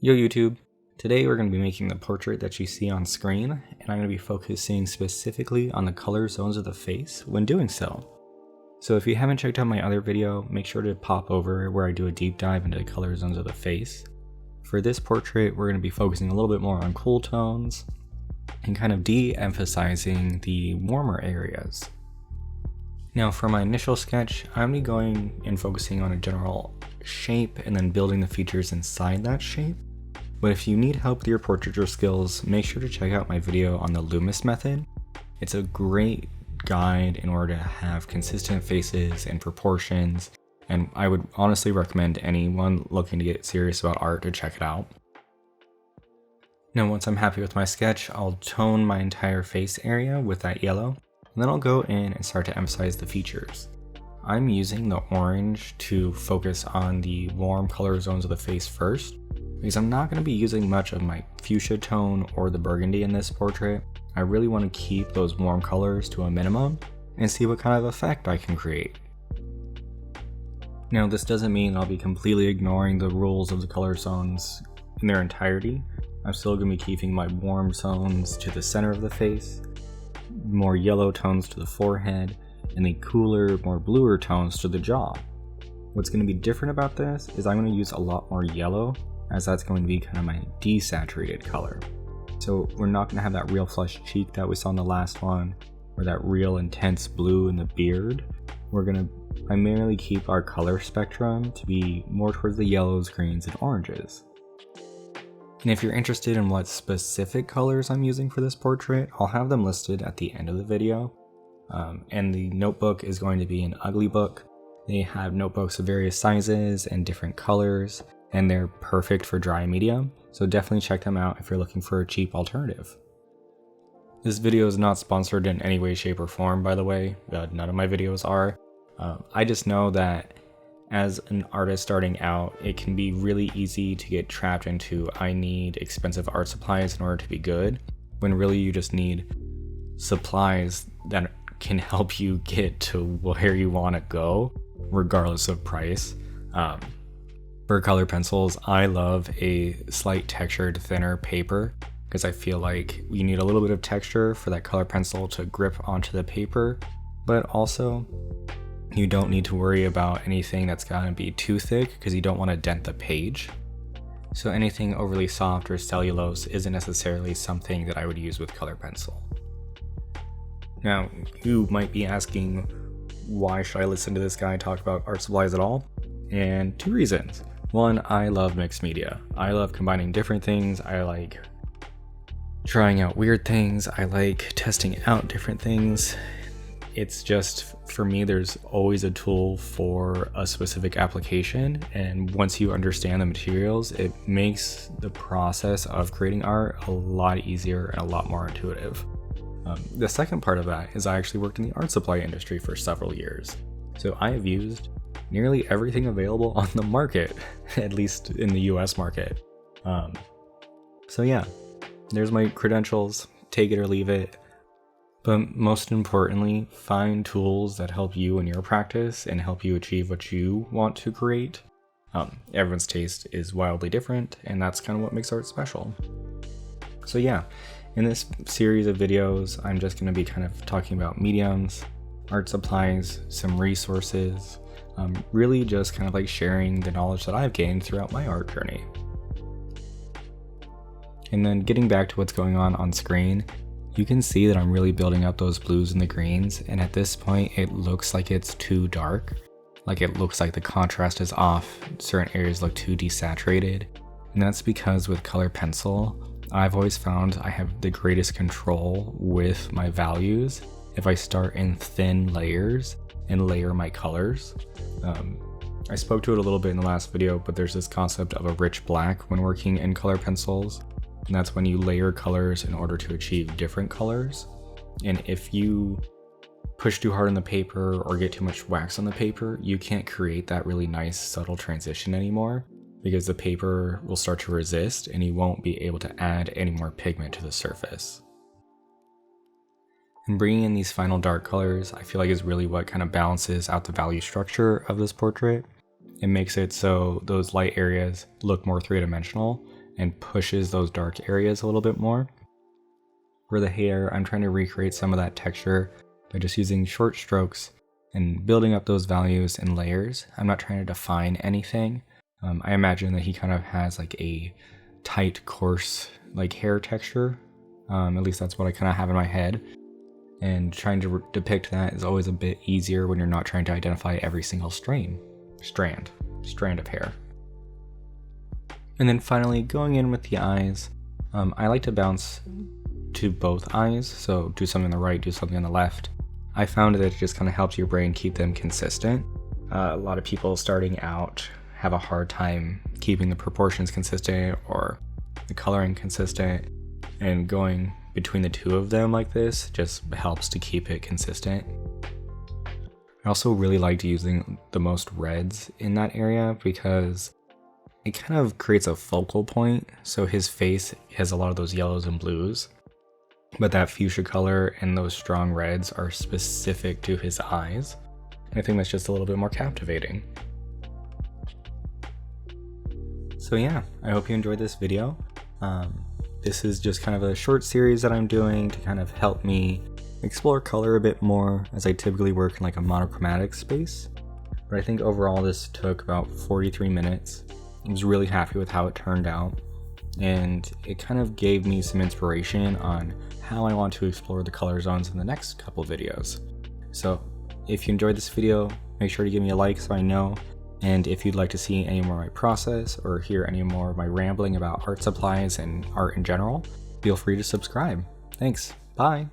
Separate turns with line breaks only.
Yo YouTube! Today we're going to be making the portrait that you see on screen, and I'm going to be focusing specifically on the color zones of the face when doing so. So if you haven't checked out my other video, make sure to pop over where I do a deep dive into the color zones of the face. For this portrait, we're going to be focusing a little bit more on cool tones and kind of de-emphasizing the warmer areas. Now for my initial sketch, I'm going to be going and focusing on a general shape and then building the features inside that shape. But if you need help with your portraiture skills, make sure to check out my video on the Loomis method. It's a great guide in order to have consistent faces and proportions, and I would honestly recommend anyone looking to get serious about art to check it out. Now once I'm happy with my sketch, I'll tone my entire face area with that yellow, and then I'll go in and start to emphasize the features. I'm using the orange to focus on the warm color zones of the face first, because I'm not going to be using much of my fuchsia tone or the burgundy in this portrait. I really want to keep those warm colors to a minimum and see what kind of effect I can create. Now this doesn't mean I'll be completely ignoring the rules of the color zones in their entirety. I'm still going to be keeping my warm zones to the center of the face, more yellow tones to the forehead, and the cooler, more bluer tones to the jaw. What's going to be different about this is I'm going to use a lot more yellow, as that's going to be kind of my desaturated color. So we're not going to have that real flush cheek that we saw in the last one, or that real intense blue in the beard. We're going to primarily keep our color spectrum to be more towards the yellows, greens, and oranges. And if you're interested in what specific colors I'm using for this portrait, I'll have them listed at the end of the video. And the notebook is going to be an Ugly book. They have notebooks of various sizes and different colors, and they're perfect for dry medium, so definitely check them out if you're looking for a cheap alternative. This video is not sponsored in any way, shape, or form, by the way. None of my videos are. I just know that as an artist starting out, it can be really easy to get trapped into I need expensive art supplies in order to be good, when really you just need supplies that can help you get to where you want to go, regardless of price. For color pencils, I love a slight textured, thinner paper because I feel like you need a little bit of texture for that color pencil to grip onto the paper, but also you don't need to worry about anything that's gonna be too thick because you don't want to dent the page. So anything overly soft or cellulose isn't necessarily something that I would use with color pencil. Now, you might be asking, why should I listen to this guy talk about art supplies at all? And two reasons. One, I love mixed media. I love combining different things. I like trying out weird things. I like testing out different things. It's just, for me, there's always a tool for a specific application. And once you understand the materials, it makes the process of creating art a lot easier and a lot more intuitive. The second part of that is I actually worked in the art supply industry for several years. So I have used nearly everything available on the market, at least in the US market. So yeah, there's my credentials, take it or leave it. But most importantly, find tools that help you in your practice and help you achieve what you want to create. Everyone's taste is wildly different, and that's kind of what makes art special. So yeah, in this series of videos, I'm just going to be kind of talking about mediums, art supplies, some resources, really just kind of like sharing the knowledge that I've gained throughout my art journey. And then getting back to what's going on screen, you can see that I'm really building up those blues and the greens, and at this point it looks like it's too dark. Like it looks like the contrast is off, certain areas look too desaturated, and that's because with color pencil, I've always found I have the greatest control with my values if I start in thin layers and layer my colors. I spoke to it a little bit in the last video, but there's this concept of a rich black when working in color pencils, and that's when you layer colors in order to achieve different colors. And if you push too hard on the paper or get too much wax on the paper, you can't create that really nice subtle transition anymore, because the paper will start to resist and you won't be able to add any more pigment to the surface. And bringing in these final dark colors, I feel like is really what kind of balances out the value structure of this portrait. It makes it so those light areas look more three-dimensional and pushes those dark areas a little bit more. For the hair, I'm trying to recreate some of that texture by just using short strokes and building up those values in layers. I'm not trying to define anything. I imagine that he kind of has like a tight, coarse like hair texture. At least that's what I kind of have in my head. And trying to depict that is always a bit easier when you're not trying to identify every single strand of hair. And then finally, going in with the eyes, I like to bounce to both eyes, so do something on the right, do something on the left. I found that it just kind of helps your brain keep them consistent. A lot of people starting out have a hard time keeping the proportions consistent or the coloring consistent, and going between the two of them like this just helps to keep it consistent. I also really liked using the most reds in that area because it kind of creates a focal point. So his face has a lot of those yellows and blues, but that fuchsia color and those strong reds are specific to his eyes. And I think that's just a little bit more captivating. So yeah, I hope you enjoyed this video. This is just kind of a short series that I'm doing to kind of help me explore color a bit more, as I typically work in like a monochromatic space. But I think overall this took about 43 minutes. I was really happy with how it turned out, and it kind of gave me some inspiration on how I want to explore the color zones in the next couple videos. So if you enjoyed this video, make sure to give me a like so I know. And if you'd like to see any more of my process or hear any more of my rambling about art supplies and art in general, feel free to subscribe. Thanks. Bye.